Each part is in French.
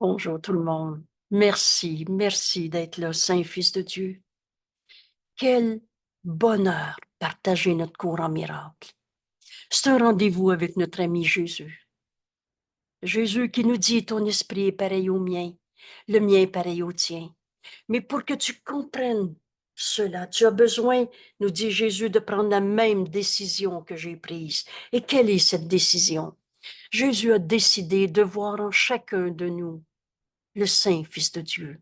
Bonjour tout le monde. Merci, merci d'être là, Saint-Fils de Dieu. Quel bonheur partager notre cours en miracle. C'est un rendez-vous avec notre ami Jésus. Jésus qui nous dit, ton esprit est pareil au mien, le mien est pareil au tien. Mais pour que tu comprennes cela, tu as besoin, nous dit Jésus, de prendre la même décision que j'ai prise. Et quelle est cette décision? Jésus a décidé de voir en chacun de nous le Saint-Fils de Dieu.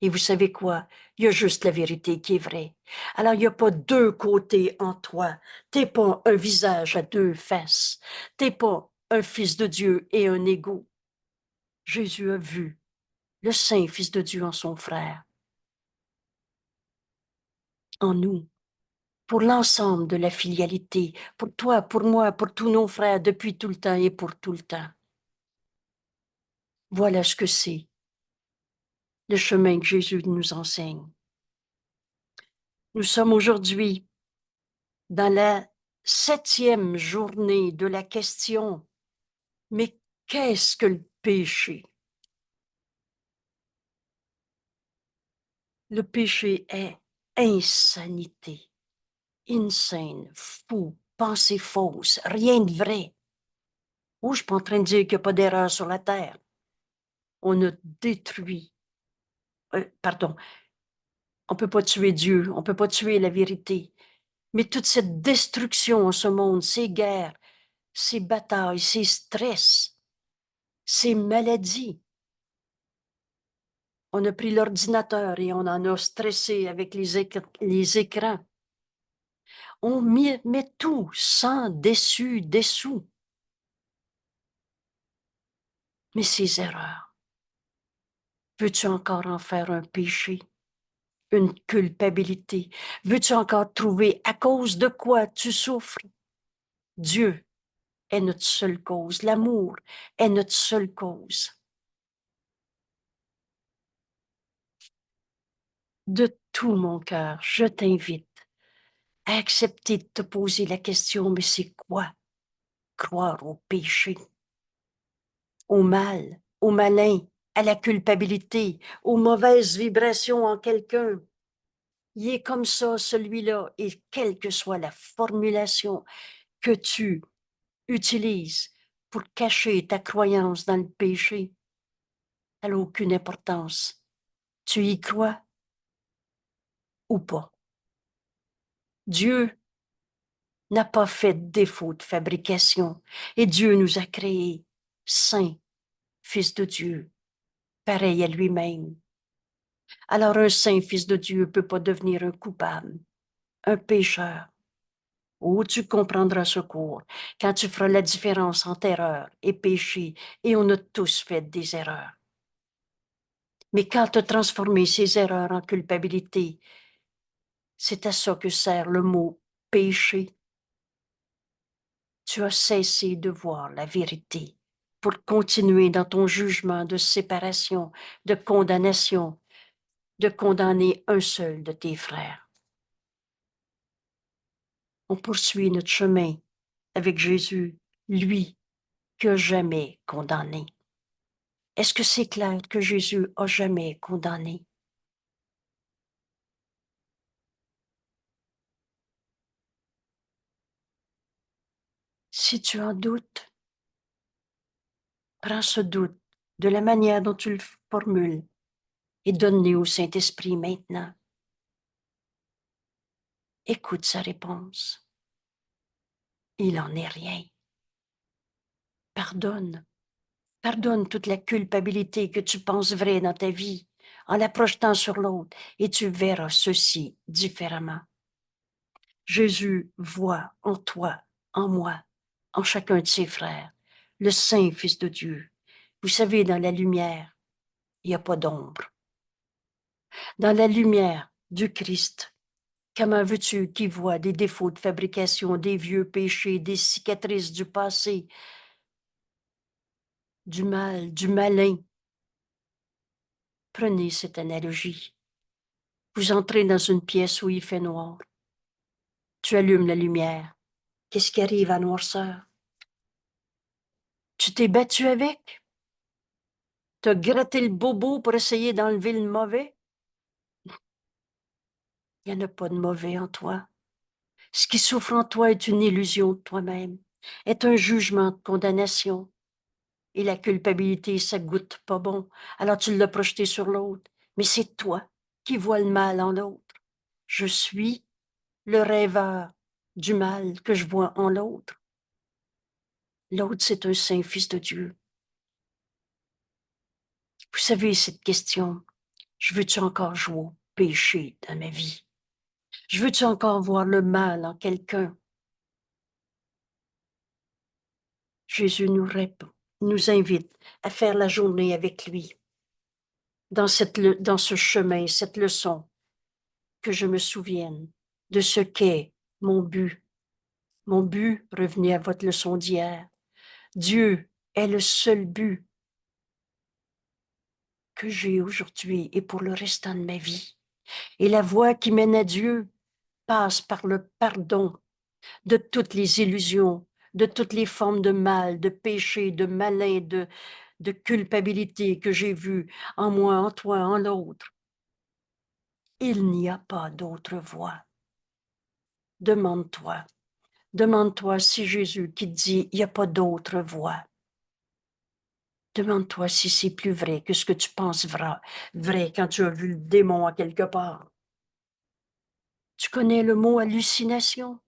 Et vous savez quoi? Il y a juste la vérité qui est vraie. Alors, il n'y a pas deux côtés en toi. T'es pas un visage à deux faces. T'es pas un fils de Dieu et un égo. Jésus a vu le Saint Fils de Dieu en son frère, en nous, pour l'ensemble de la filialité, pour toi, pour moi, pour tous nos frères, depuis tout le temps et pour tout le temps. Voilà ce que c'est, le chemin que Jésus nous enseigne. Nous sommes aujourd'hui dans la 7e journée de la question, mais qu'est-ce que le péché? Le péché est insanité, insane, fou, pensée fausse, rien de vrai. Oh, je suis pas en train de dire qu'il n'y a pas d'erreur sur la terre. On a détruit, pardon, on peut pas tuer Dieu, on peut pas tuer la vérité. Mais toute cette destruction en ce monde, ces guerres, ces batailles, ces stress, ces maladies, on a pris l'ordinateur et on en a stressé avec les écrans. On met tout sans déçu, dessous. Mais ces erreurs, veux-tu encore en faire un péché, une culpabilité? Veux-tu encore trouver à cause de quoi tu souffres? Dieu est notre seule cause. L'amour est notre seule cause. De tout mon cœur, je t'invite à accepter de te poser la question, mais c'est quoi croire au péché, au mal, au malin, à la culpabilité, aux mauvaises vibrations en quelqu'un? Il est comme ça, celui-là, et quelle que soit la formulation que tu utilises pour cacher ta croyance dans le péché, elle n'a aucune importance. Tu y crois ou pas? Dieu n'a pas fait de défaut de fabrication et Dieu nous a créés saints, fils de Dieu, pareil à lui-même. Alors un saint fils de Dieu ne peut pas devenir un coupable, un pécheur. Oh, tu comprendras ce cours quand tu feras la différence entre erreur et péché, et on a tous fait des erreurs. Mais quand tu as transformé ces erreurs en culpabilité, c'est à ça que sert le mot péché. Tu as cessé de voir la vérité pour continuer dans ton jugement de séparation, de condamnation, de condamner un seul de tes frères. On poursuit notre chemin avec Jésus, lui qui n'a jamais condamné. Est-ce que c'est clair que Jésus a jamais condamné? Si tu en doutes, prends ce doute de la manière dont tu le formules et donne-le au Saint-Esprit maintenant. Écoute sa réponse. Il n'en est rien. Pardonne. Pardonne toute la culpabilité que tu penses vraie dans ta vie en la projetant sur l'autre et tu verras ceci différemment. Jésus voit en toi, en moi, en chacun de ses frères, le Saint Fils de Dieu. Vous savez, dans la lumière, il n'y a pas d'ombre. Dans la lumière du Christ, comment veux-tu qu'il voit des défauts de fabrication, des vieux péchés, des cicatrices du passé, du mal, du malin? Prenez cette analogie. Vous entrez dans une pièce où il fait noir. Tu allumes la lumière. Qu'est-ce qui arrive à noirceur? Tu t'es battu avec? T'as gratté le bobo pour essayer d'enlever le mauvais? Il n'y en a pas de mauvais en toi. Ce qui souffre en toi est une illusion de toi-même, est un jugement de condamnation. Et la culpabilité, ça goûte pas bon. Alors tu l'as projeté sur l'autre. Mais c'est toi qui vois le mal en l'autre. Je suis le rêveur du mal que je vois en l'autre. L'autre, c'est un saint fils de Dieu. Vous savez, cette question, je veux-tu encore jouer au péché dans ma vie? Je veux-tu encore voir le mal en quelqu'un? Jésus nous répond, nous invite à faire la journée avec lui dans ce chemin, cette leçon, que je me souvienne de ce qu'est mon but. Mon but, revenez à votre leçon d'hier. Dieu est le seul but que j'ai aujourd'hui et pour le restant de ma vie. Et la voie qui mène à Dieu passe par le pardon de toutes les illusions, de toutes les formes de mal, de péché, de malin, de culpabilité que j'ai vues en moi, en toi, en l'autre. Il n'y a pas d'autre voie. Demande-toi. Demande-toi si Jésus qui te dit il n'y a pas d'autre voie. Demande-toi si c'est plus vrai que ce que tu penses vrai quand tu as vu le démon à quelque part. Tu connais le mot hallucination?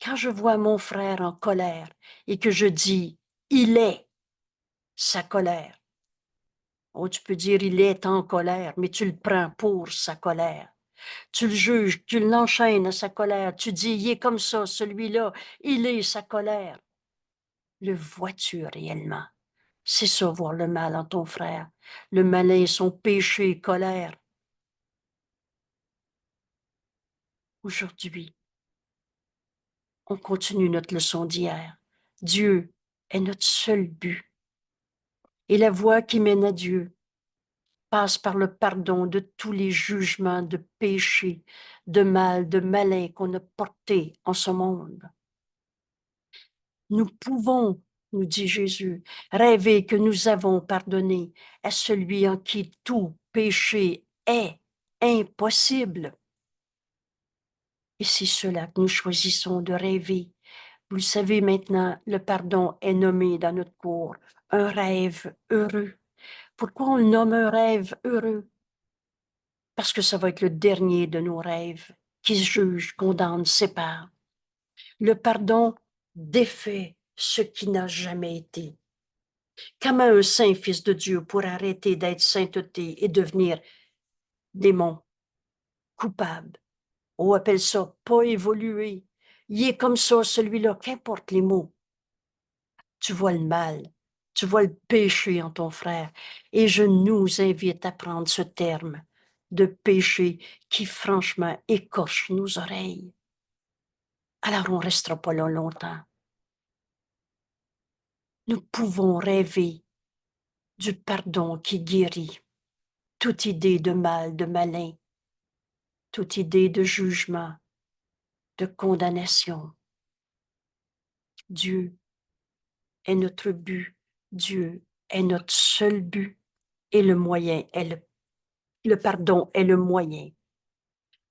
Quand je vois mon frère en colère et que je dis il est sa colère. Oh, tu peux dire il est en colère, mais tu le prends pour sa colère. Tu le juges, tu l'enchaînes à sa colère. Tu dis il est comme ça, celui-là, il est sa colère. Le vois-tu réellement? C'est ça, voir le mal en ton frère. Le malin, son péché, colère. Aujourd'hui, on continue notre leçon d'hier. Dieu est notre seul but. Et la voie qui mène à Dieu passe par le pardon de tous les jugements de péché, de mal, de malin qu'on a portés en ce monde. Nous pouvons, nous dit Jésus, rêver que nous avons pardonné à celui en qui tout péché est impossible. Et c'est cela que nous choisissons de rêver. Vous le savez maintenant, le pardon est nommé dans notre cours un rêve heureux. Pourquoi on le nomme un rêve heureux? Parce que ça va être le dernier de nos rêves qui se juge, condamne, sépare. Le pardon défait ce qui n'a jamais été. Comment un saint fils de Dieu pourrait arrêter d'être sainteté et devenir démon, coupable? On appelle ça pas évoluer. Il est comme ça, celui-là, qu'importe les mots. Tu vois le mal, tu vois le péché en ton frère. Et je nous invite à prendre ce terme de péché qui, franchement, écorche nos oreilles. Alors on ne restera pas là longtemps. Nous pouvons rêver du pardon qui guérit toute idée de mal, de malin, toute idée de jugement, de condamnation. Dieu est notre but, Dieu est notre seul but et le moyen est le pardon est le moyen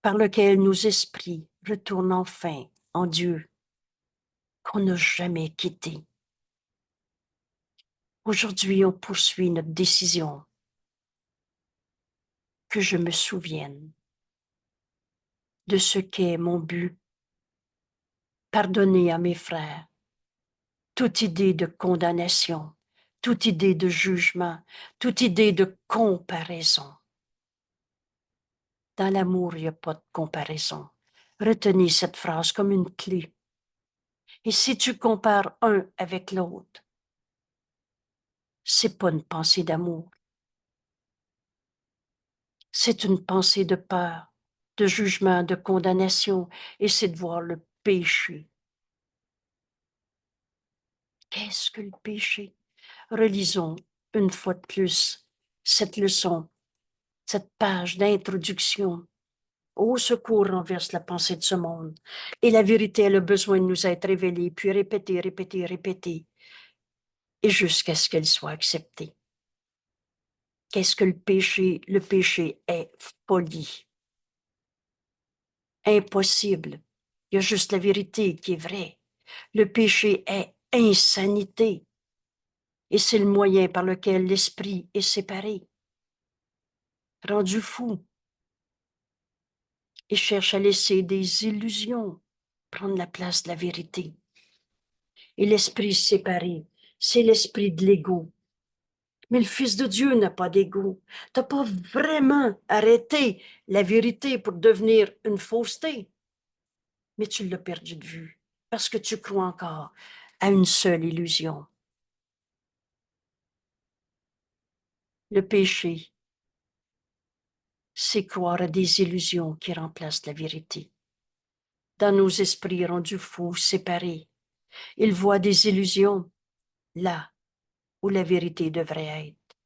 par lequel nos esprits retournent enfin en Dieu qu'on n'a jamais quitté. Aujourd'hui, on poursuit notre décision. Que je me souvienne de ce qu'est mon but, pardonner à mes frères toute idée de condamnation, toute idée de jugement, toute idée de comparaison. Dans l'amour, il n'y a pas de comparaison. Retenez cette phrase comme une clé. Et si tu compares un avec l'autre, c'est pas une pensée d'amour. C'est une pensée de peur, de jugement, de condamnation, et c'est de voir le péché. Qu'est-ce que le péché? Relisons une fois de plus cette leçon, cette page d'introduction. Au secours renverse la pensée de ce monde. Et la vérité, elle a besoin de nous être révélée, puis répétée, répétée, répétée. et jusqu'à ce qu'elle soit acceptée. Qu'est-ce que le péché? Le péché est folie. Impossible. Il y a juste la vérité qui est vraie. Le péché est insanité. Et c'est le moyen par lequel l'esprit est séparé, rendu fou, et cherche à laisser des illusions prendre la place de la vérité. Et l'esprit séparé, c'est l'esprit de l'ego. Mais le Fils de Dieu n'a pas d'ego. Tu n'as pas vraiment arrêté la vérité pour devenir une fausseté, mais tu l'as perdu de vue parce que tu crois encore à une seule illusion. Le péché, c'est croire à des illusions qui remplacent la vérité. Dans nos esprits rendus fous, séparés, ils voient des illusions là où la vérité devrait être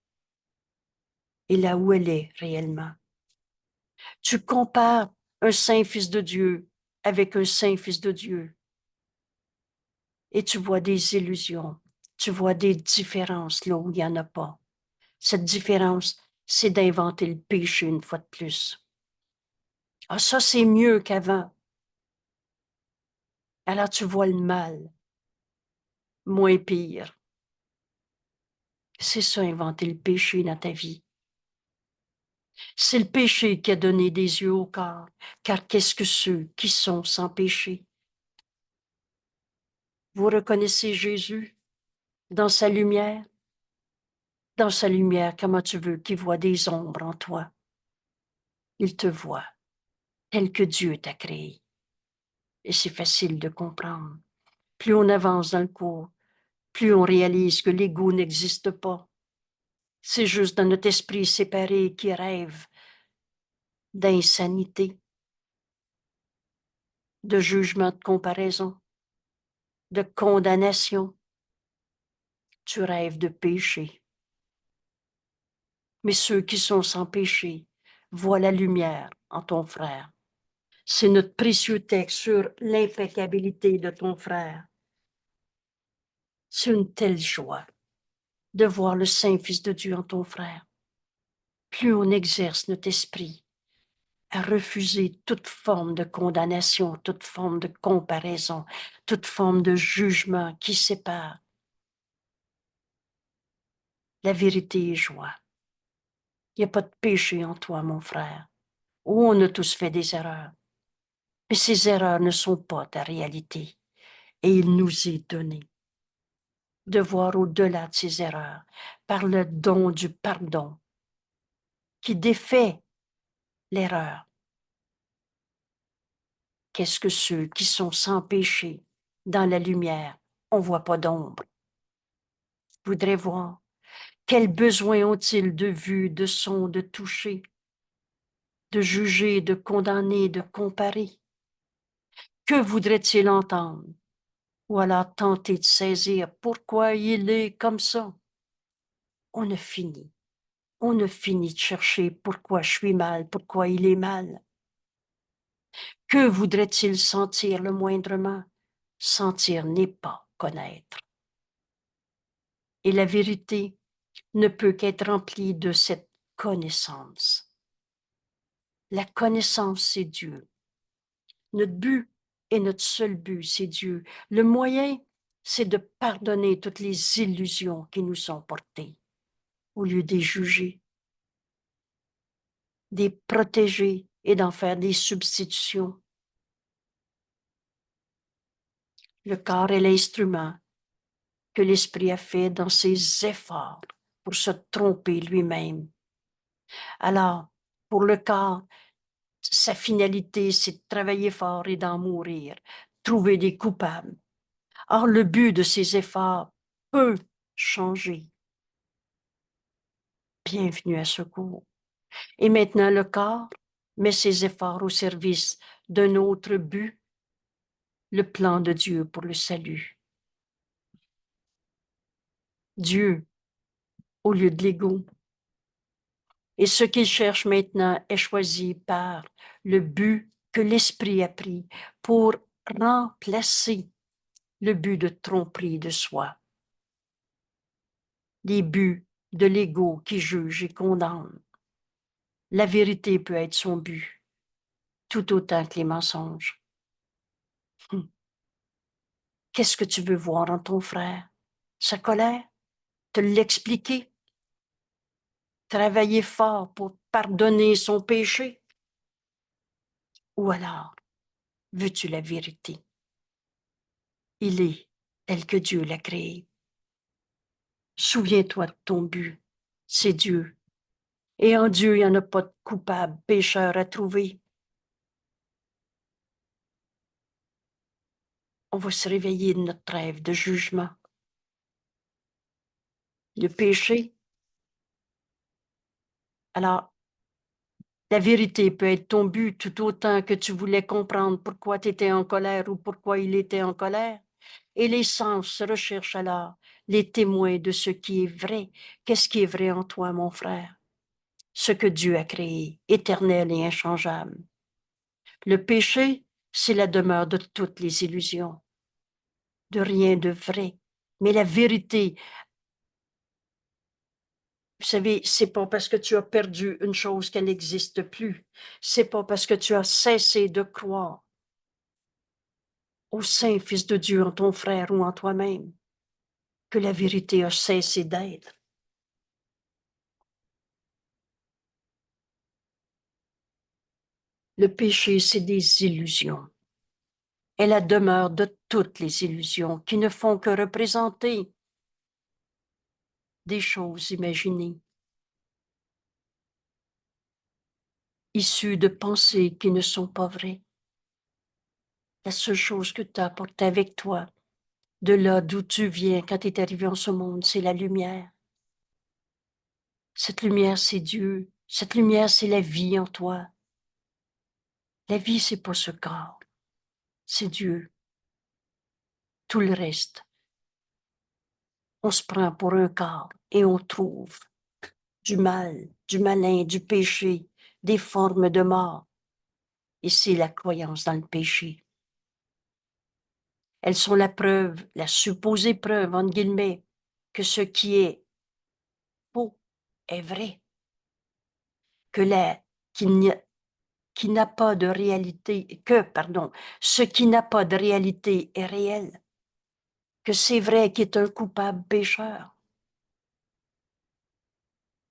et là où elle est réellement. Tu compares un saint fils de Dieu avec un saint fils de Dieu et tu vois des illusions, tu vois des différences là où il n'y en a pas. Cette différence, c'est d'inventer le péché une fois de plus. Ah, ça, c'est mieux qu'avant. Alors tu vois le mal, moins pire. C'est ça, inventer le péché dans ta vie. C'est le péché qui a donné des yeux au corps, car qu'est-ce que ceux qui sont sans péché? Vous reconnaissez Jésus dans sa lumière? Dans sa lumière, comment tu veux qu'il voit des ombres en toi? Il te voit tel que Dieu t'a créé. Et c'est facile de comprendre. Plus on avance dans le cours, plus on réalise que l'ego n'existe pas. C'est juste dans notre esprit séparé qui rêve d'insanité, de jugement de comparaison, de condamnation. Tu rêves de péché. Mais ceux qui sont sans péché voient la lumière en ton frère. C'est notre précieux texte sur l'impeccabilité de ton frère. C'est une telle joie de voir le Saint-Fils de Dieu en ton frère. Plus on exerce notre esprit à refuser toute forme de condamnation, toute forme de comparaison, toute forme de jugement qui sépare. La vérité est joie. Il n'y a pas de péché en toi, mon frère. Oh, on a tous fait des erreurs. Mais ces erreurs ne sont pas ta réalité. Et il nous est donné de voir au-delà de ces erreurs par le don du pardon qui défait l'erreur. Qu'est-ce que ceux qui sont sans péché dans la lumière, on ne voit pas d'ombre. Voudrais voir quels besoins ont-ils de vue, de son, de toucher, de juger, de condamner, de comparer. Que voudraient-ils entendre? Ou alors tenter de saisir pourquoi il est comme ça? On a fini. On a fini de chercher pourquoi je suis mal, pourquoi il est mal. Que voudrait-il sentir le moindrement? Sentir n'est pas connaître. Et la vérité ne peut qu'être remplie de cette connaissance. La connaissance, c'est Dieu. Notre but et notre seul but, c'est Dieu. Le moyen, c'est de pardonner toutes les illusions qui nous sont portées, au lieu de les juger, de les protéger et d'en faire des substitutions. Le corps est l'instrument que l'esprit a fait dans ses efforts pour se tromper lui-même. Alors, pour le corps, sa finalité, c'est de travailler fort et d'en mourir, trouver des coupables. Or, le but de ces efforts peut changer. Bienvenue à ce cours. Et maintenant, le corps met ses efforts au service d'un autre but, le plan de Dieu pour le salut. Dieu au lieu de l'ego. Et ce qu'il cherche maintenant est choisi par le but que l'esprit a pris pour remplacer le but de tromperie de soi. les buts de l'ego qui juge et condamne. La vérité peut être son but, tout autant que les mensonges. Qu'est-ce que tu veux voir en ton frère? Sa colère? Te l'expliquer? Travailler fort pour pardonner son péché? Ou alors, veux-tu la vérité? Il est tel que Dieu l'a créé. Souviens-toi de ton but, c'est Dieu. Et en Dieu, il n'y en a pas de coupable, pécheur à trouver. On va se réveiller de notre rêve de jugement. Le péché. Alors, la vérité peut être ton but tout autant que tu voulais comprendre pourquoi tu étais en colère ou pourquoi il était en colère. Et les sens recherchent alors les témoins de ce qui est vrai. Qu'est-ce qui est vrai en toi, mon frère? Ce que Dieu a créé, éternel et inchangeable. Le péché, c'est la demeure de toutes les illusions, de rien de vrai. Mais la vérité, vous savez, c'est pas parce que tu as perdu une chose qu'elle n'existe plus. C'est pas parce que tu as cessé de croire au Saint Fils de Dieu en ton frère ou en toi-même que la vérité a cessé d'être. Le péché, c'est des illusions. Et la demeure de toutes les illusions qui ne font que représenter des choses imaginées, issues de pensées qui ne sont pas vraies. La seule chose que tu as apportée avec toi, de là d'où tu viens quand tu es arrivé en ce monde, c'est la lumière. Cette lumière, c'est Dieu. Cette lumière, c'est la vie en toi. La vie, c'est pas ce corps, c'est Dieu. Tout le reste, on se prend pour un corps et on trouve du mal, du malin, du péché, des formes de mort. Et c'est la croyance dans le péché. Elles sont la preuve, la supposée preuve, entre guillemets, que ce qui est faux est vrai, que qui n'a pas de réalité, ce qui n'a pas de réalité est réel, que c'est vrai qu'il est un coupable pécheur,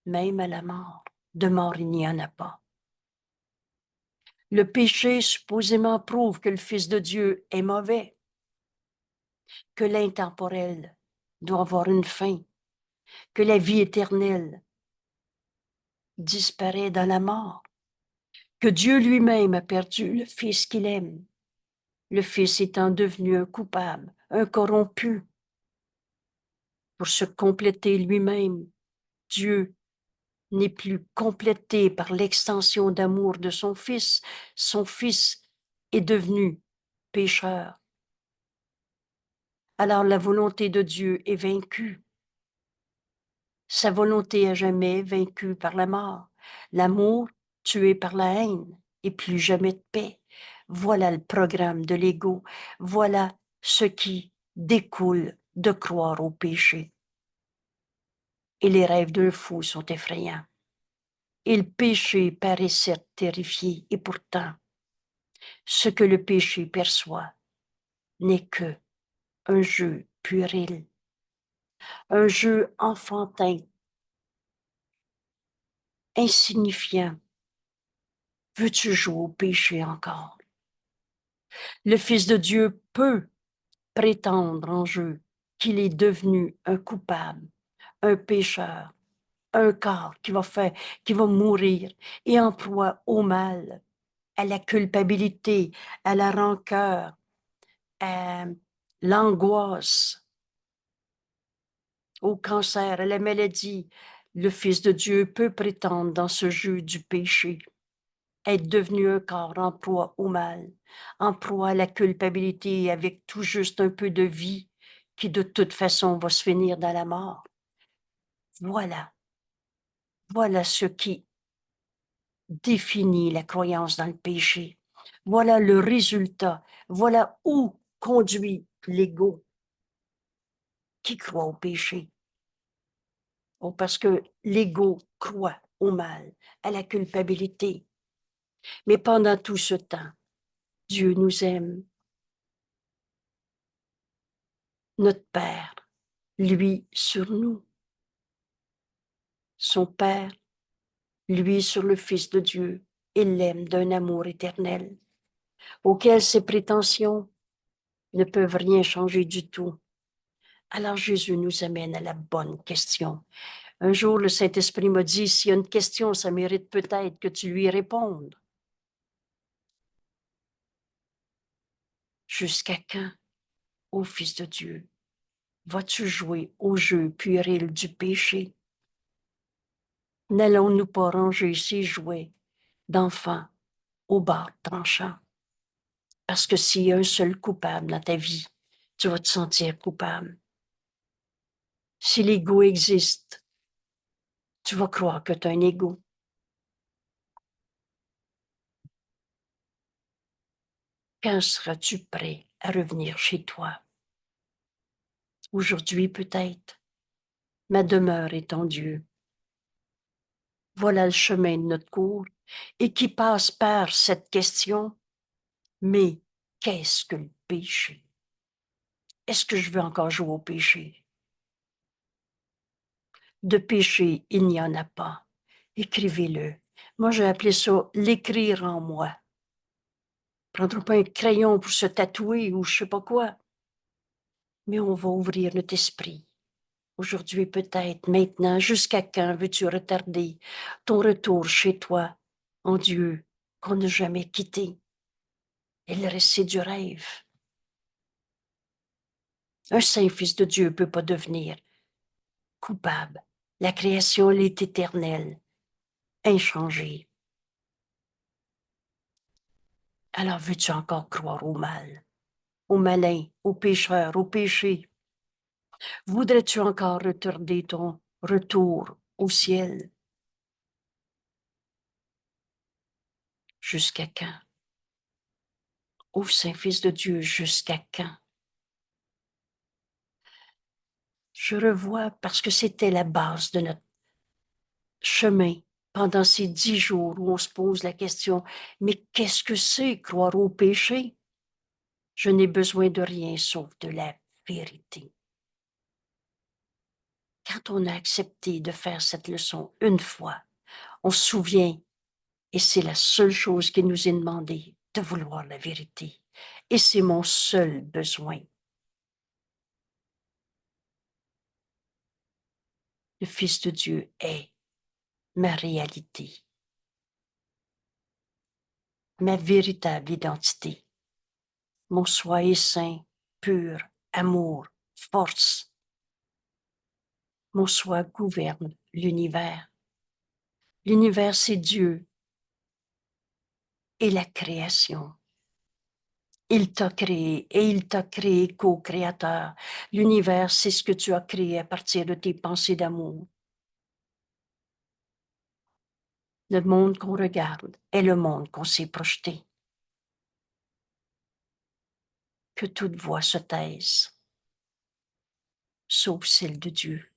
même à la mort. De mort, il n'y en a pas. Le péché supposément prouve que le Fils de Dieu est mauvais, que l'intemporel doit avoir une fin, que la vie éternelle disparaît dans la mort, que Dieu lui-même a perdu le Fils qu'il aime, le Fils étant devenu un coupable, un corrompu, pour se compléter lui-même. Dieu n'est plus complété par l'extension d'amour de son Fils. Son Fils est devenu pécheur. Alors la volonté de Dieu est vaincue. Sa volonté à jamais vaincue par la mort. L'amour tué par la haine et plus jamais de paix. Voilà le programme de l'ego. Voilà ce qui découle de croire au péché. Et les rêves d'un fou sont effrayants. Et le péché paraissait terrifié, et pourtant, ce que le péché perçoit n'est que un jeu puéril, un jeu enfantin, insignifiant. Veux-tu jouer au péché encore? Le Fils de Dieu peut prétendre en jeu qu'il est devenu un coupable, un pécheur, un corps qui va mourir et en proie au mal, à la culpabilité, à la rancœur, à l'angoisse, au cancer, à la maladie. Le Fils de Dieu peut prétendre dans ce jeu du péché être devenu un corps en proie au mal, en proie à la culpabilité avec tout juste un peu de vie qui de toute façon va se finir dans la mort. Voilà, voilà ce qui définit la croyance dans le péché. Voilà le résultat. Voilà où conduit l'ego qui croit au péché. Oh, parce que l'ego croit au mal, à la culpabilité. Mais pendant tout ce temps, Dieu nous aime. Notre Père, lui sur nous. Son Père, lui sur le Fils de Dieu. Il l'aime d'un amour éternel, auquel ses prétentions ne peuvent rien changer du tout. Alors Jésus nous amène à la bonne question. Un jour, le Saint-Esprit m'a dit, s'il y a une question, ça mérite peut-être que tu lui répondes. Jusqu'à quand, ô Fils de Dieu, vas-tu jouer au jeu puéril du péché? N'allons-nous pas ranger ces jouets d'enfants au bar tranchant? Parce que s'il y a un seul coupable dans ta vie, tu vas te sentir coupable. Si l'ego existe, tu vas croire que tu as un ego. Quand seras-tu prêt à revenir chez toi? Aujourd'hui peut-être. Ma demeure est en Dieu. Voilà le chemin de notre cours et qui passe par cette question. Mais qu'est-ce que le péché? Est-ce que je veux encore jouer au péché? De péché, il n'y en a pas. Écrivez-le. Moi, j'ai appelé ça l'écrire en moi. Prendrons pas un crayon pour se tatouer ou je sais pas quoi. Mais on va ouvrir notre esprit. Aujourd'hui peut-être, maintenant, jusqu'à quand veux-tu retarder ton retour chez toi, en Dieu, qu'on n'a jamais quitté? Et le reste, c'est du rêve. Un saint fils de Dieu ne peut pas devenir coupable. La création, elle est éternelle, inchangée. Alors veux-tu encore croire au mal, au malin, au pécheur, au péché? Voudrais-tu encore retarder ton retour au ciel? Jusqu'à quand? Ô Saint-Fils de Dieu, jusqu'à quand? Je revois parce que c'était la base de notre chemin pendant ces 10 jours où on se pose la question, mais qu'est-ce que c'est croire au péché? Je n'ai besoin de rien sauf de la vérité. Quand on a accepté de faire cette leçon une fois, on se souvient, et c'est la seule chose qui nous est demandée, de vouloir la vérité. Et c'est mon seul besoin. Le Fils de Dieu est ma réalité, ma véritable identité. Mon soi est saint, pur, amour, force. Mon soi gouverne l'univers. L'univers, c'est Dieu et la création. Il t'a créé et il t'a créé co-créateur. L'univers, c'est ce que tu as créé à partir de tes pensées d'amour. Le monde qu'on regarde est le monde qu'on s'est projeté. Que toute voix se taise, sauf celle de Dieu.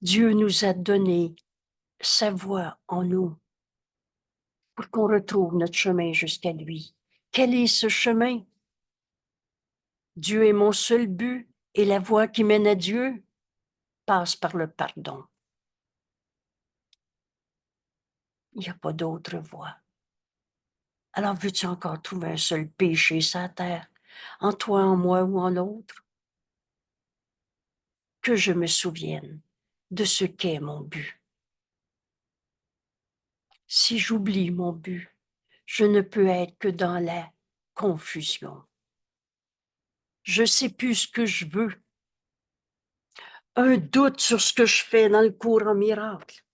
Dieu nous a donné sa voix en nous pour qu'on retrouve notre chemin jusqu'à lui. Quel est ce chemin? Dieu est mon seul but et la voie qui mène à Dieu passe par le pardon. Il n'y a pas d'autre voie. Alors veux-tu encore trouver un seul péché sur la terre, en toi, en moi ou en l'autre? Que je me souvienne de ce qu'est mon but. Si j'oublie mon but, je ne peux être que dans la confusion. Je ne sais plus ce que je veux. Un doute sur ce que je fais dans le cours en miracle.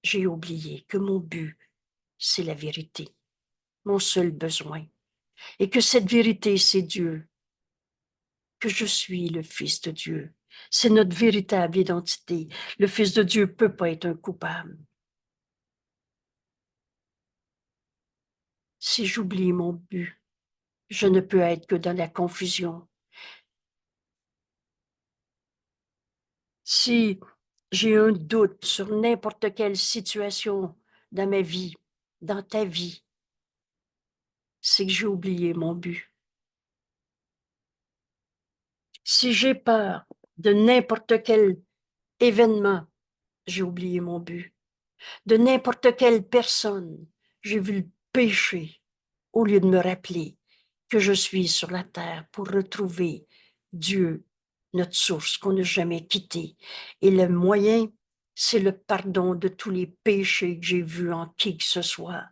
J'ai oublié que mon but, c'est la vérité, mon seul besoin, et que cette vérité, c'est Dieu, que je suis le Fils de Dieu. C'est notre véritable identité. Le Fils de Dieu ne peut pas être un coupable. Si j'oublie mon but, je ne peux être que dans la confusion. Si j'ai un doute sur n'importe quelle situation dans ma vie, dans ta vie, c'est que j'ai oublié mon but. Si j'ai peur de n'importe quel événement, j'ai oublié mon but. De n'importe quelle personne, j'ai vu le péché au lieu de me rappeler que je suis sur la terre pour retrouver Dieu, notre source qu'on n'a jamais quittée. Et le moyen, c'est le pardon de tous les péchés que j'ai vus en qui que ce soit.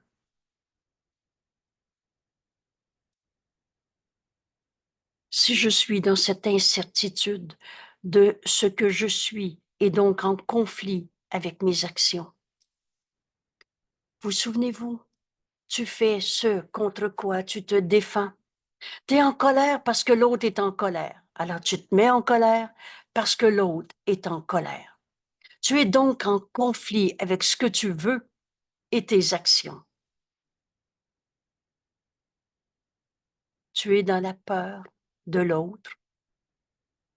Si je suis dans cette incertitude de ce que je suis et donc en conflit avec mes actions, vous souvenez-vous, tu fais ce contre quoi tu te défends. Tu es en colère parce que l'autre est en colère. Alors tu te mets en colère parce que l'autre est en colère. Tu es donc en conflit avec ce que tu veux et tes actions. Tu es dans la peur de l'autre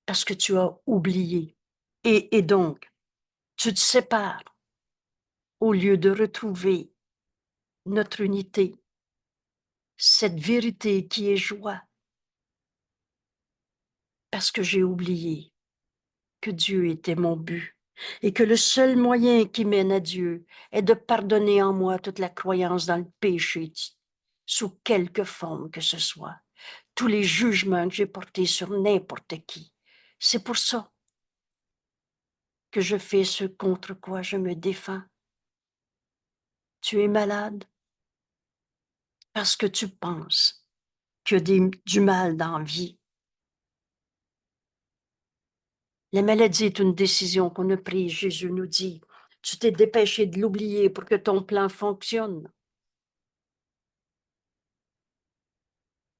parce que tu as oublié. Et donc, tu te sépares au lieu de retrouver notre unité, cette vérité qui est joie, parce que j'ai oublié que Dieu était mon but et que le seul moyen qui mène à Dieu est de pardonner en moi toute la croyance dans le péché, sous quelque forme que ce soit, tous les jugements que j'ai portés sur n'importe qui. C'est pour ça que je fais ce contre quoi je me défends. Tu es malade parce que tu penses qu'il y a du mal dans la vie. La maladie est une décision qu'on a prise, Jésus nous dit. Tu t'es dépêché de l'oublier pour que ton plan fonctionne.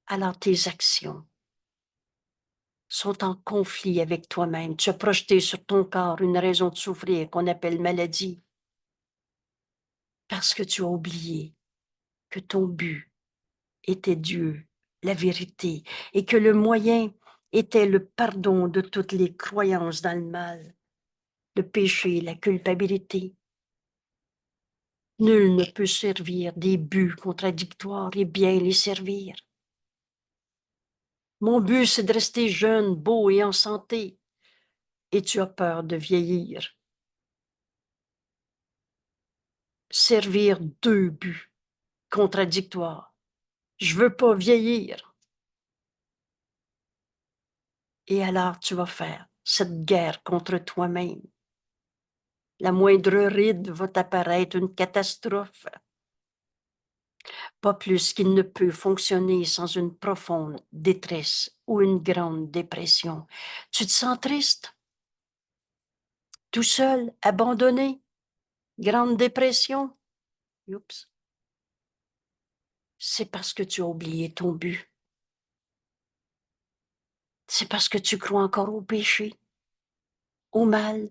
Alors tes actions sont en conflit avec toi-même. Tu as projeté sur ton corps une raison de souffrir qu'on appelle maladie parce que tu as oublié que ton but était Dieu, la vérité, et que le moyen était le pardon de toutes les croyances dans le mal, le péché, la culpabilité. Nul ne peut servir des buts contradictoires et bien les servir. Mon but, c'est de rester jeune, beau et en santé, et tu as peur de vieillir. Servir deux buts contradictoires. Je veux pas vieillir. Et alors tu vas faire cette guerre contre toi-même. La moindre ride va t'apparaître une catastrophe. Pas plus qu'il ne peut fonctionner sans une profonde détresse ou une grande dépression. Tu te sens triste? Tout seul, abandonné? Grande dépression? Oups. C'est parce que tu as oublié ton but. C'est parce que tu crois encore au péché, au mal,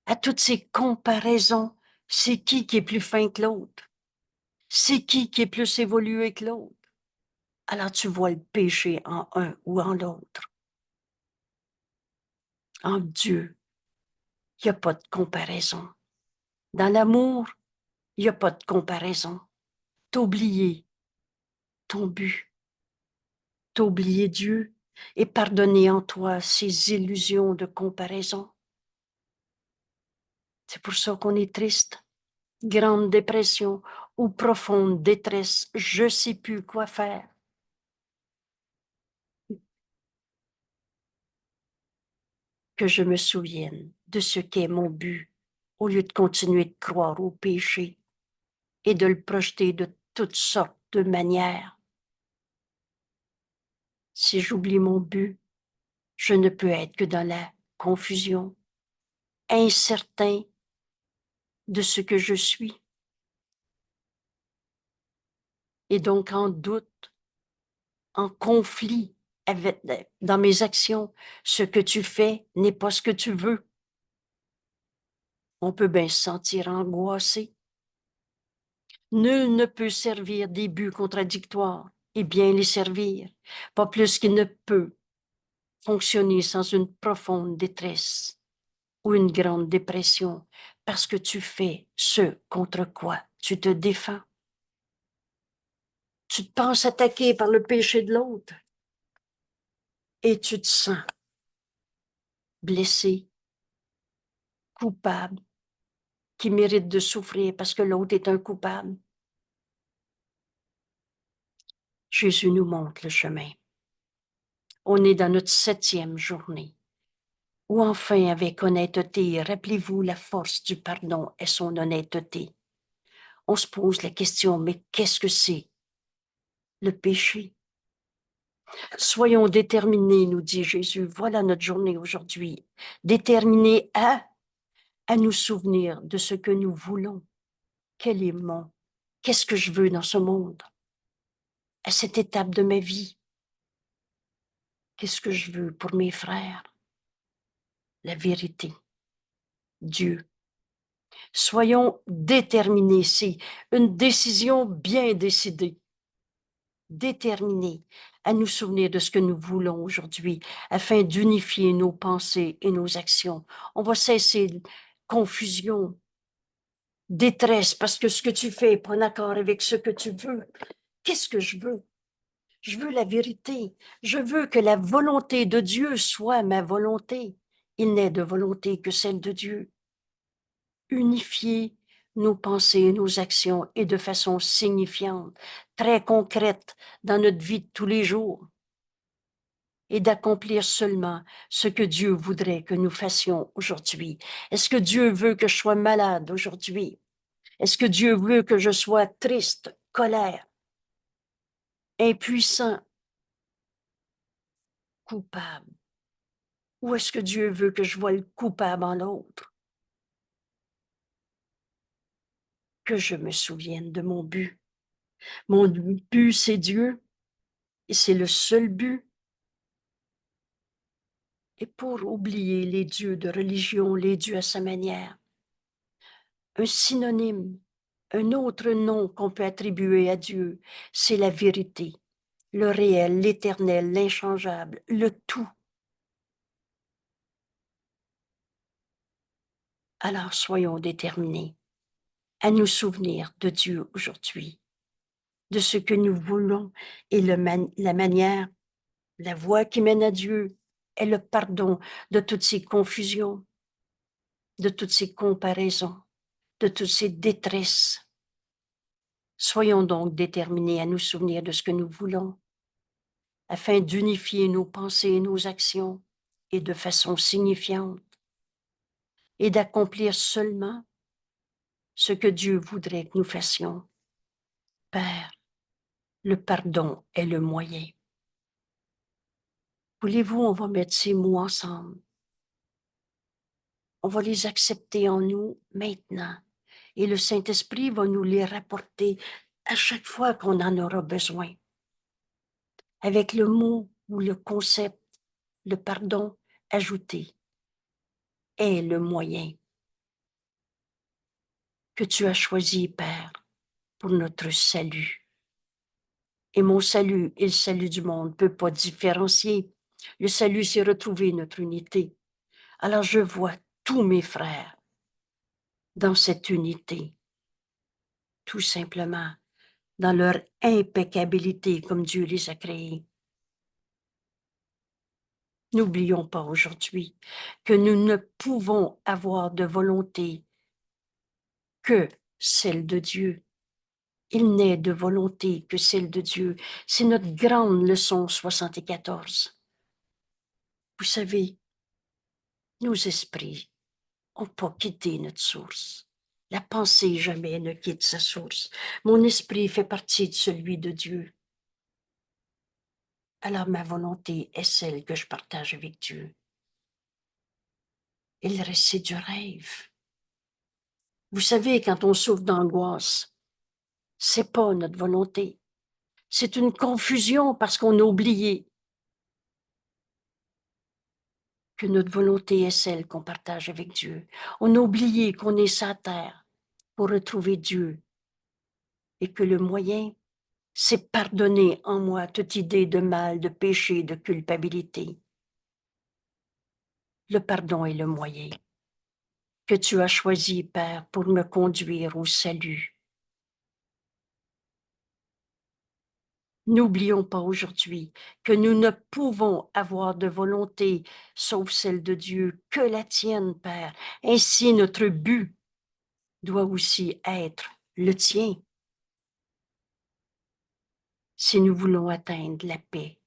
à toutes ces comparaisons. C'est qui est plus fin que l'autre? C'est qui est plus évolué que l'autre? Alors tu vois le péché en un ou en l'autre. En Dieu, il n'y a pas de comparaison. Dans l'amour, il n'y a pas de comparaison. T'oublier ton but, t'oublier Dieu et pardonner en toi ces illusions de comparaison. C'est pour ça qu'on est triste. Grande dépression ou profonde détresse, je ne sais plus quoi faire. Que je me souvienne de ce qu'est mon but, au lieu de continuer de croire au péché et de le projeter de toutes sortes de manières. Si j'oublie mon but, je ne peux être que dans la confusion, incertain de ce que je suis, et donc en doute, en conflit avec, dans mes actions. Ce que tu fais n'est pas ce que tu veux. On peut bien se sentir angoissé. Nul ne peut servir des buts contradictoires et bien les servir, pas plus qu'il ne peut fonctionner sans une profonde détresse. ou une grande dépression parce que tu fais ce contre quoi tu te défends. Tu te penses attaqué par le péché de l'autre et tu te sens blessé, coupable, qui mérite de souffrir parce que l'autre est un coupable. Jésus nous montre le chemin. On est dans notre 7e journée. Ou enfin, avec honnêteté, rappelez-vous la force du pardon et son honnêteté. On se pose la question, mais qu'est-ce que c'est le péché? Soyons déterminés, nous dit Jésus. Voilà notre journée aujourd'hui. Déterminés à nous souvenir de ce que nous voulons. Quel est qu'est-ce que je veux dans ce monde? À cette étape de ma vie, qu'est-ce que je veux pour mes frères? La vérité, Dieu. Soyons déterminés, c'est une décision bien décidée. Déterminés à nous souvenir de ce que nous voulons aujourd'hui afin d'unifier nos pensées et nos actions. On va cesser confusion, détresse parce que ce que tu fais n'est pas en accord avec ce que tu veux. Qu'est-ce que je veux? Je veux la vérité. Je veux que la volonté de Dieu soit ma volonté. Il n'est de volonté que celle de Dieu. Unifier nos pensées et nos actions et de façon signifiante, très concrète dans notre vie de tous les jours et d'accomplir seulement ce que Dieu voudrait que nous fassions aujourd'hui. Est-ce que Dieu veut que je sois malade aujourd'hui? Est-ce que Dieu veut que je sois triste, colère, impuissant, coupable? Ou est-ce que Dieu veut que je voie le coupable en l'autre? Que je me souvienne de mon but. Mon but, c'est Dieu, et c'est le seul but. Et pour oublier les dieux de religion, les dieux à sa manière, un synonyme, un autre nom qu'on peut attribuer à Dieu, c'est la vérité, le réel, l'éternel, l'inchangeable, le tout. Alors soyons déterminés à nous souvenir de Dieu aujourd'hui, de ce que nous voulons et la manière, la voie qui mène à Dieu est le pardon de toutes ces confusions, de toutes ces comparaisons, de toutes ces détresses. Soyons donc déterminés à nous souvenir de ce que nous voulons, afin d'unifier nos pensées et nos actions, et de façon signifiante, et d'accomplir seulement ce que Dieu voudrait que nous fassions. Père, le pardon est le moyen. Voulez-vous, on va mettre ces mots ensemble. On va les accepter en nous maintenant. Et le Saint-Esprit va nous les rapporter à chaque fois qu'on en aura besoin. Avec le mot ou le concept, le pardon ajouté est le moyen que tu as choisi, Père, pour notre salut. Et mon salut et le salut du monde ne peuvent pas différencier. Le salut, c'est retrouver notre unité. Alors je vois tous mes frères dans cette unité, tout simplement, dans leur impeccabilité comme Dieu les a créés. N'oublions pas aujourd'hui que nous ne pouvons avoir de volonté que celle de Dieu. Il n'est de volonté que celle de Dieu. C'est notre grande leçon 74. Vous savez, nos esprits n'ont pas quitté notre source. La pensée jamais ne quitte sa source. Mon esprit fait partie de celui de Dieu. Alors ma volonté est celle que je partage avec Dieu. Et le reste, c'est du rêve. Vous savez, quand on souffre d'angoisse, c'est pas notre volonté. C'est une confusion parce qu'on a oublié que notre volonté est celle qu'on partage avec Dieu. On a oublié qu'on est sur terre pour retrouver Dieu et que le moyen, c'est pardonner en moi toute idée de mal, de péché, de culpabilité. Le pardon est le moyen. que tu as choisi, Père, pour me conduire au salut. N'oublions pas aujourd'hui que nous ne pouvons avoir de volonté sauf celle de Dieu, que la tienne, Père. Ainsi, notre but doit aussi être le tien si nous voulons atteindre la paix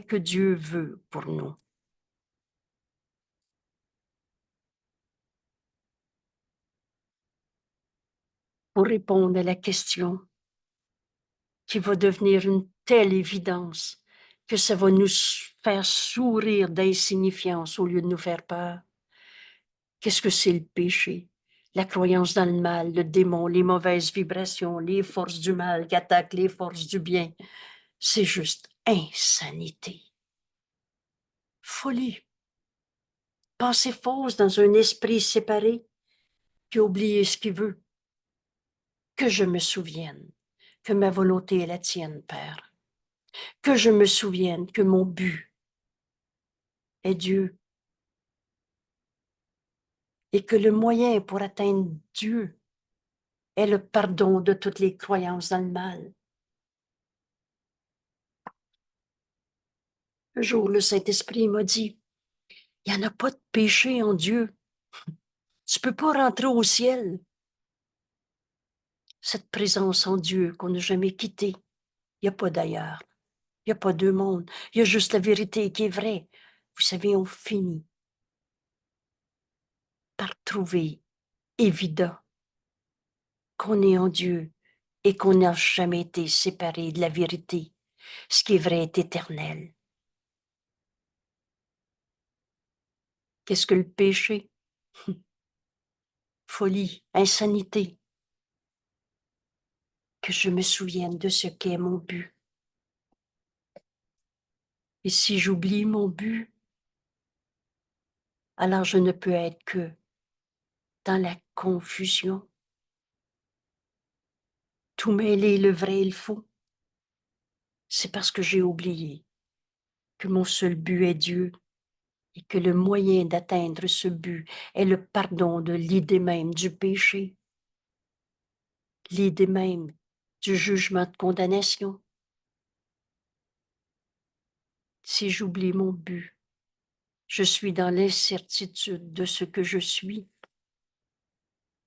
que Dieu veut pour nous. Pour répondre à la question qui va devenir une telle évidence que ça va nous faire sourire d'insignifiance au lieu de nous faire peur. Qu'est-ce que c'est le péché? La croyance dans le mal, le démon, les mauvaises vibrations, les forces du mal qui attaquent les forces du bien. C'est juste insanité. Folie. Pensée fausse dans un esprit séparé qui oublie ce qu'il veut. Que je me souvienne que ma volonté est la tienne, Père. Que je me souvienne que mon but est Dieu et que le moyen pour atteindre Dieu est le pardon de toutes les croyances dans le mal. Un jour, le Saint-Esprit m'a dit, il n'y en a pas de péché en Dieu. Tu ne peux pas rentrer au ciel. Cette présence en Dieu qu'on n'a jamais quittée, il n'y a pas d'ailleurs. Il n'y a pas deux mondes. Il y a juste la vérité qui est vraie. Vous savez, on finit par trouver évident qu'on est en Dieu et qu'on n'a jamais été séparé de la vérité. Ce qui est vrai est éternel. Qu'est-ce que le péché? Folie, insanité. Que je me souvienne de ce qu'est mon but. Et si j'oublie mon but, alors je ne peux être que dans la confusion. Tout mêler le vrai et le faux. C'est parce que j'ai oublié que mon seul but est Dieu et que le moyen d'atteindre ce but est le pardon de l'idée même du péché, l'idée même du jugement de condamnation. Si j'oublie mon but, je suis dans l'incertitude de ce que je suis.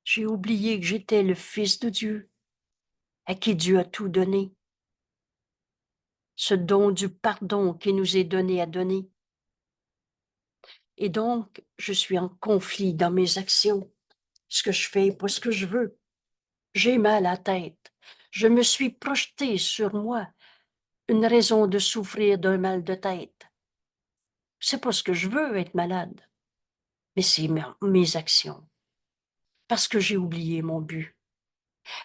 J'ai oublié que j'étais le Fils de Dieu, à qui Dieu a tout donné. Ce don du pardon qui nous est donné à donner. Et donc, je suis en conflit dans mes actions. Ce que je fais, pas ce que je veux. J'ai mal à la tête. Je me suis projeté sur moi une raison de souffrir d'un mal de tête. C'est pas ce que je veux, être malade, mais c'est mes actions. Parce que j'ai oublié mon but.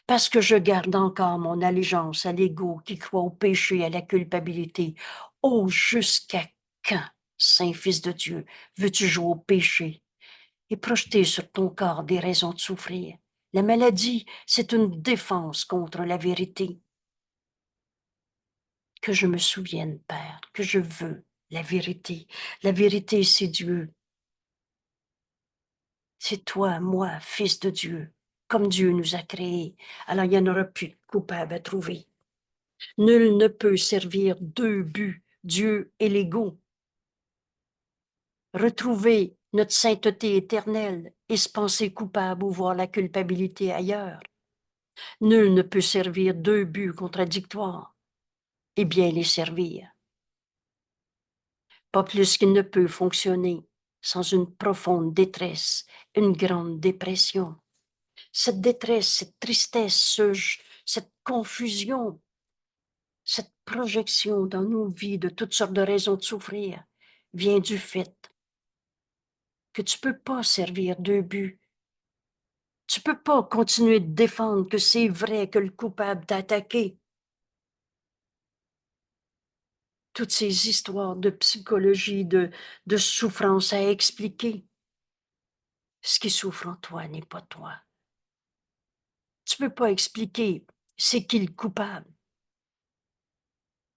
Parce que je garde encore mon allégeance à l'ego qui croit au péché, à la culpabilité. Oh, jusqu'à quand, Saint-Fils de Dieu, veux-tu jouer au péché et projeter sur ton corps des raisons de souffrir? La maladie, c'est une défense contre la vérité. Que je me souvienne, Père, que je veux la vérité. La vérité, c'est Dieu. C'est toi, moi, Fils de Dieu, comme Dieu nous a créés. Alors il n'y en aura plus de coupable à trouver. Nul ne peut servir deux buts, Dieu et l'ego. Retrouver notre sainteté éternelle et se penser coupable ou voir la culpabilité ailleurs. Nul ne peut servir deux buts contradictoires et bien les servir. Pas plus qu'il ne peut fonctionner sans une profonde détresse, une grande dépression. Cette détresse, cette tristesse, cette confusion, cette projection dans nos vies de toutes sortes de raisons de souffrir vient du fait que tu ne peux pas servir deux buts. Tu ne peux pas continuer de défendre que c'est vrai que le coupable t'a attaqué. Toutes ces histoires de psychologie, de souffrance à expliquer. Ce qui souffre en toi n'est pas toi. Tu ne peux pas expliquer c'est qui le coupable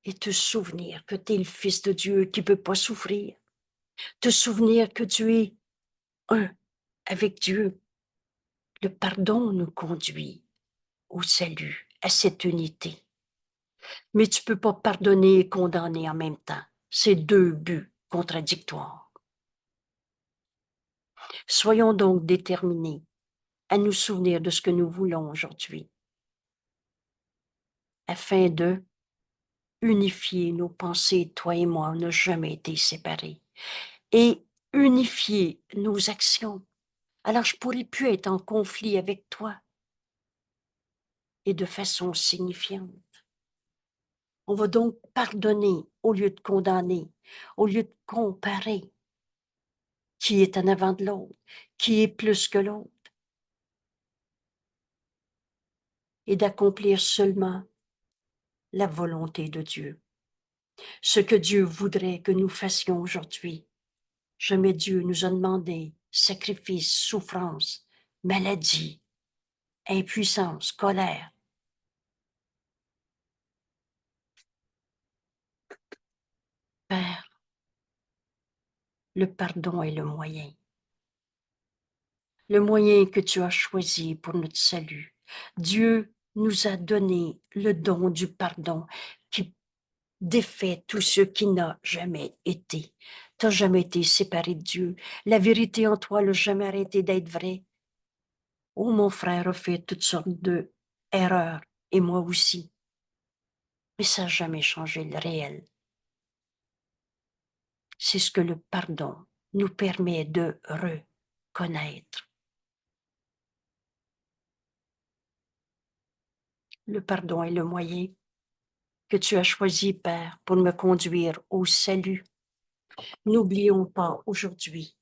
et te souvenir que tu es le Fils de Dieu qui ne peut pas souffrir. Te souvenir que tu es un avec Dieu. Le pardon nous conduit au salut, à cette unité. Mais tu peux pas pardonner et condamner en même temps. C'est deux buts contradictoires. Soyons donc déterminés à nous souvenir de ce que nous voulons aujourd'hui, afin de unifier nos pensées. Toi et moi, on n'a jamais été séparés. Et unifier nos actions. Alors, je pourrais plus être en conflit avec toi et de façon signifiante. On va donc pardonner au lieu de condamner, au lieu de comparer qui est en avant de l'autre, qui est plus que l'autre, et d'accomplir seulement la volonté de Dieu. Ce que Dieu voudrait que nous fassions aujourd'hui. Jamais Dieu nous a demandé sacrifice, souffrance, maladie, impuissance, colère. Père, le pardon est le moyen que tu as choisi pour notre salut. Dieu nous a donné le don du pardon qui défait tout ce qui n'a jamais été. Tu n'as jamais été séparé de Dieu. La vérité en toi n'a jamais arrêté d'être vraie. Oh, mon frère a fait toutes sortes d'erreurs, et moi aussi. Mais ça n'a jamais changé le réel. C'est ce que le pardon nous permet de reconnaître. Le pardon est le moyen que tu as choisi, Père, pour me conduire au salut. N'oublions pas aujourd'hui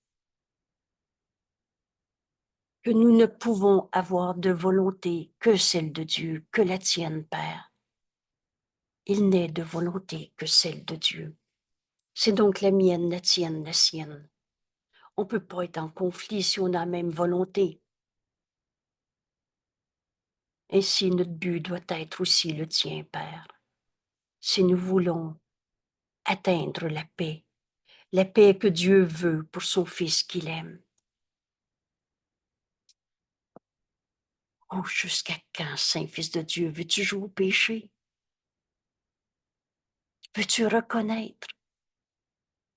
que nous ne pouvons avoir de volonté que celle de Dieu, que la tienne, Père. Il n'est de volonté que celle de Dieu. C'est donc la mienne, la tienne, la sienne. On ne peut pas être en conflit si on a la même volonté. Ainsi, notre but doit être aussi le tien, Père. Si nous voulons atteindre la paix que Dieu veut pour son Fils qu'il aime. Oh, jusqu'à quand, Saint-Fils de Dieu, veux-tu jouer au péché? Veux-tu reconnaître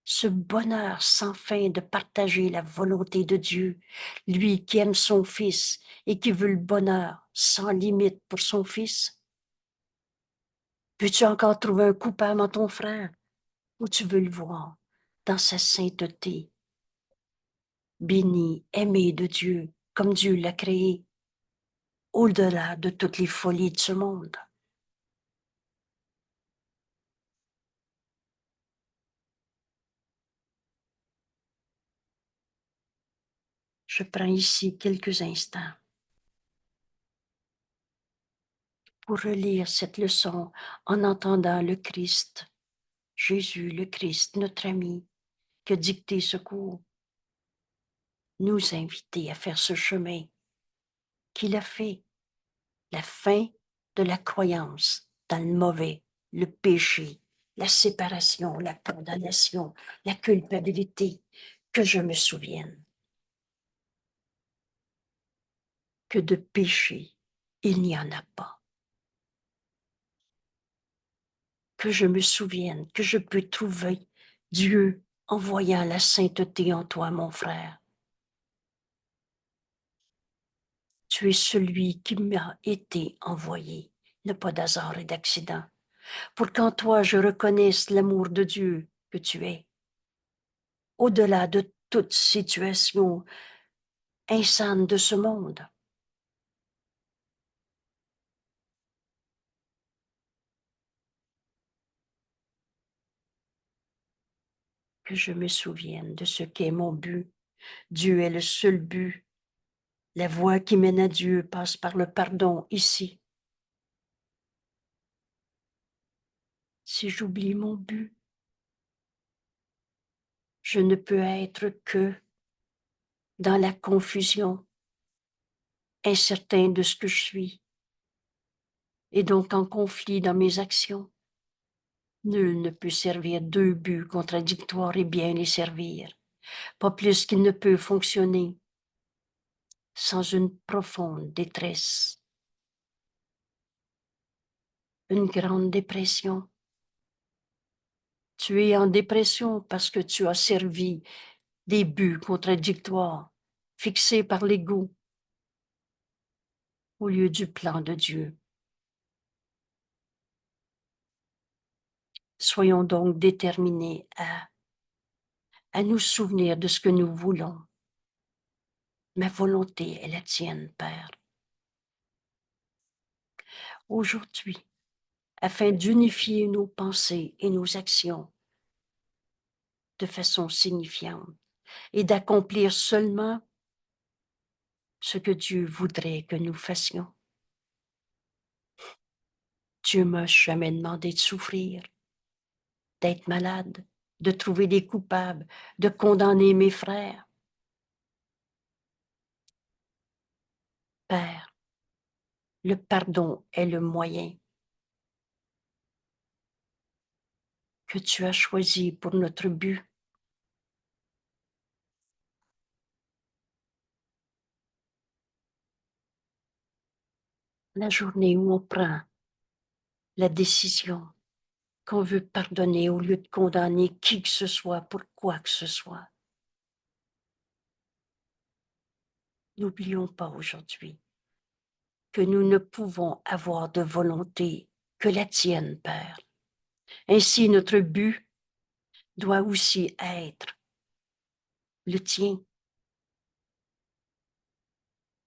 ce bonheur sans fin de partager la volonté de Dieu, lui qui aime son Fils et qui veut le bonheur sans limite pour son Fils? Veux-tu encore trouver un coupable en ton frère ou tu veux le voir dans sa sainteté, béni, aimé de Dieu, comme Dieu l'a créé, au-delà de toutes les folies de ce monde? Je prends ici quelques instants pour relire cette leçon en entendant le Christ, Jésus le Christ, notre ami, qui a dicté ce cours, nous inviter à faire ce chemin qu'il a fait, la fin de la croyance dans le mauvais, le péché, la séparation, la condamnation, la culpabilité, que je me souvienne que de péché, il n'y en a pas. Que je me souvienne que je peux trouver Dieu en voyant la sainteté en toi, mon frère. Tu es celui qui m'a été envoyé, il n'y a pas d'hasard et d'accident, pour qu'en toi je reconnaisse l'amour de Dieu que tu es, au-delà de toute situation insane de ce monde. Que je me souvienne de ce qu'est mon but. Dieu est le seul but. La voie qui mène à Dieu passe par le pardon ici. Si j'oublie mon but, je ne peux être que dans la confusion, incertain de ce que je suis, et donc en conflit dans mes actions. Nul ne peut servir deux buts contradictoires et bien les servir. pas plus qu'il ne peut fonctionner sans une profonde détresse, une grande dépression. Tu es en dépression parce que tu as servi des buts contradictoires, fixés par l'ego, au lieu du plan de Dieu. Soyons donc déterminés à nous souvenir de ce que nous voulons. Ma volonté est la tienne, Père. Aujourd'hui, afin d'unifier nos pensées et nos actions de façon signifiante et d'accomplir seulement ce que Dieu voudrait que nous fassions. Dieu m'a jamais demandé de souffrir, d'être malade, de trouver des coupables, de condamner mes frères. Père, le pardon est le moyen que tu as choisi pour notre but. La journée où on prend la décision qu'on veut pardonner au lieu de condamner qui que ce soit pour quoi que ce soit. N'oublions pas aujourd'hui que nous ne pouvons avoir de volonté que la tienne, Père. Ainsi, notre but doit aussi être le tien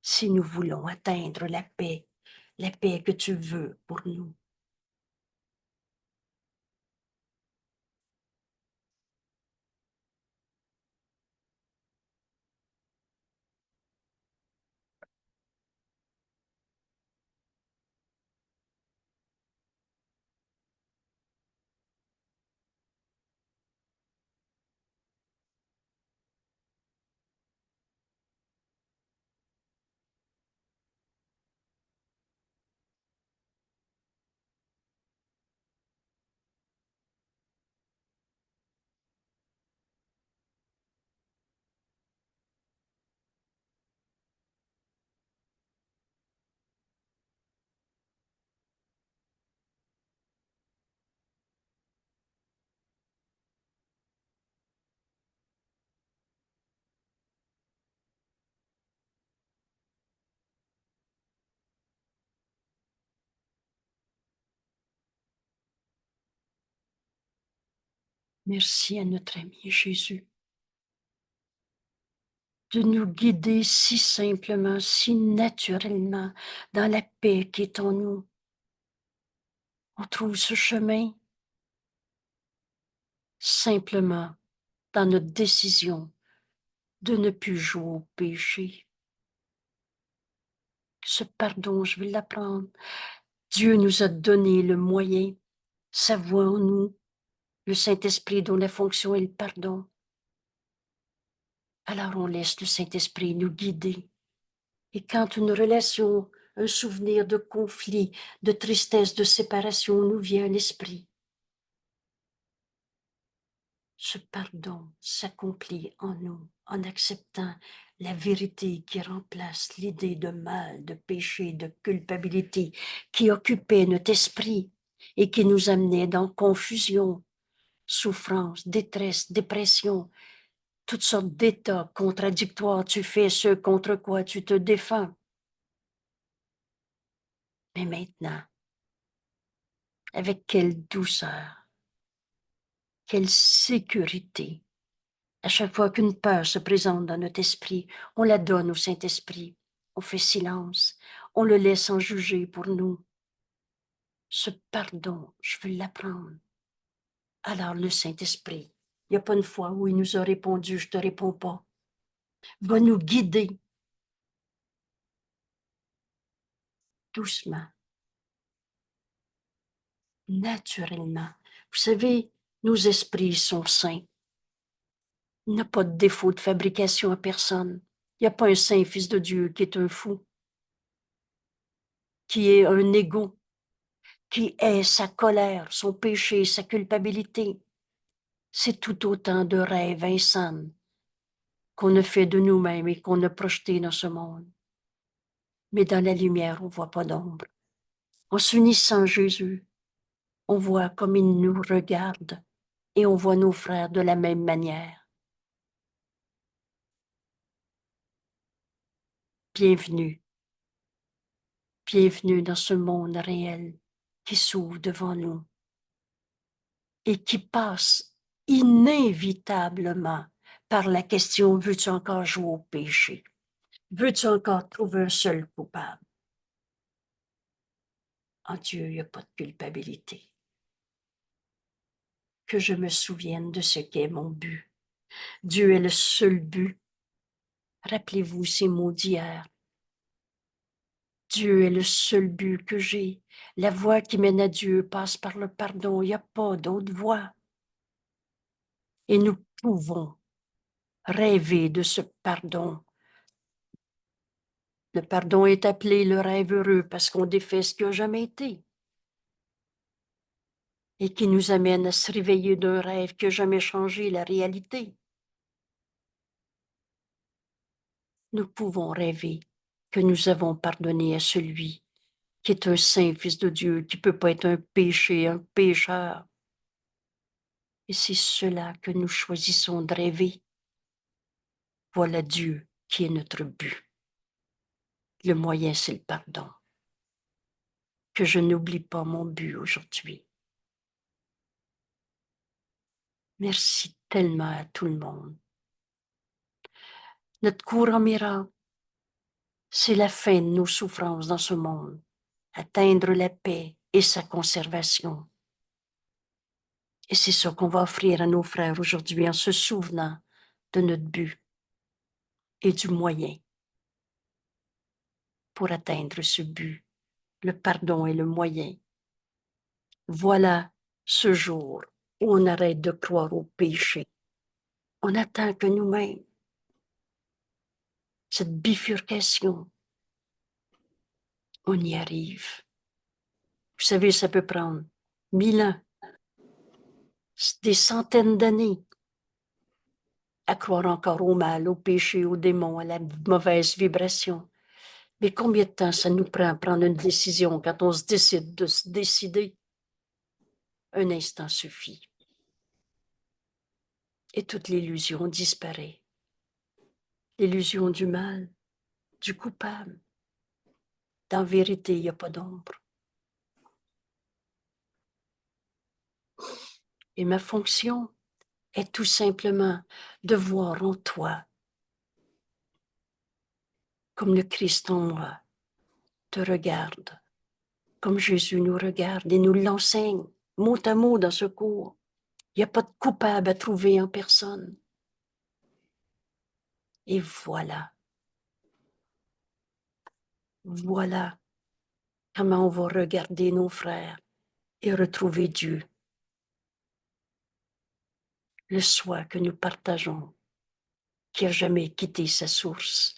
si nous voulons atteindre la paix que tu veux pour nous. Merci à notre ami Jésus de nous guider si simplement, si naturellement dans la paix qui est en nous. On trouve ce chemin simplement dans notre décision de ne plus jouer au péché. Ce pardon, je vais l'apprendre. Dieu nous a donné le moyen, sa voix en nous, le Saint-Esprit dont la fonction est le pardon. Alors on laisse le Saint-Esprit nous guider. Et quand une relation, un souvenir de conflit, de tristesse, de séparation nous vient à l'esprit, ce pardon s'accomplit en nous en acceptant la vérité qui remplace l'idée de mal, de péché, de culpabilité qui occupait notre esprit et qui nous amenait dans confusion, souffrance, détresse, dépression, toutes sortes d'états contradictoires. Tu fais ce contre quoi tu te défends. Mais maintenant, avec quelle douceur, quelle sécurité. À chaque fois qu'une peur se présente dans notre esprit, on la donne au Saint-Esprit. On fait silence. On le laisse sans juger pour nous. Ce pardon, je veux l'apprendre. Alors le Saint-Esprit, il n'y a pas une fois où il nous a répondu, je ne te réponds pas, va nous guider doucement, naturellement. Vous savez, nos esprits sont saints. Il n'y a pas de défaut de fabrication à personne. Il n'y a pas un saint fils de Dieu qui est un fou, qui est un égo, qui est sa colère, son péché, sa culpabilité. C'est tout autant de rêves insans qu'on a fait de nous-mêmes et qu'on a projeté dans ce monde. Mais dans la lumière, on ne voit pas d'ombre. En s'unissant à Jésus, on voit comme il nous regarde et on voit nos frères de la même manière. Bienvenue. Bienvenue dans ce monde réel qui s'ouvre devant nous et qui passe inévitablement par la question: veux-tu encore jouer au péché? Veux-tu encore trouver un seul coupable? En Dieu, il n'y a pas de culpabilité. Que je me souvienne de ce qu'est mon but. Dieu est le seul but. Rappelez-vous ces mots d'hier. Dieu est le seul but que j'ai. La voie qui mène à Dieu passe par le pardon. Il n'y a pas d'autre voie. Et nous pouvons rêver de ce pardon. Le pardon est appelé le rêve heureux parce qu'on défait ce qui n'a jamais été et qui nous amène à se réveiller d'un rêve qui n'a jamais changé la réalité. Nous pouvons rêver que nous avons pardonné à celui qui est un saint fils de Dieu, qui ne peut pas être un péché, un pécheur. Et c'est cela que nous choisissons de rêver. Voilà Dieu qui est notre but. Le moyen, c'est le pardon. Que je n'oublie pas mon but aujourd'hui. Merci tellement à tout le monde. Notre courant miracle, c'est la fin de nos souffrances dans ce monde, atteindre la paix et sa conservation. Et c'est ça qu'on va offrir à nos frères aujourd'hui en se souvenant de notre but et du moyen pour atteindre ce but. Le pardon est le moyen. Voilà ce jour où on arrête de croire au péché. On attend que nous-mêmes, cette bifurcation, on y arrive. Vous savez, ça peut prendre 1000 ans, des centaines d'années à croire encore au mal, au péché, au démon, à la mauvaise vibration. Mais combien de temps ça nous prend à prendre une décision quand on se décide de se décider? Un instant suffit. Et toute l'illusion disparaît. L'illusion du mal, du coupable. Dans vérité, il n'y a pas d'ombre. Et ma fonction est tout simplement de voir en toi, comme le Christ en moi te regarde, comme Jésus nous regarde et nous l'enseigne, mot à mot dans ce cours. Il n'y a pas de coupable à trouver en personne. Et voilà comment on va regarder nos frères et retrouver Dieu. Le soi que nous partageons, qui n'a jamais quitté sa source.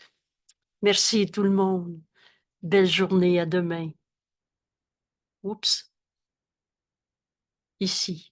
Merci tout le monde. Belle journée, à demain. Oups, ici.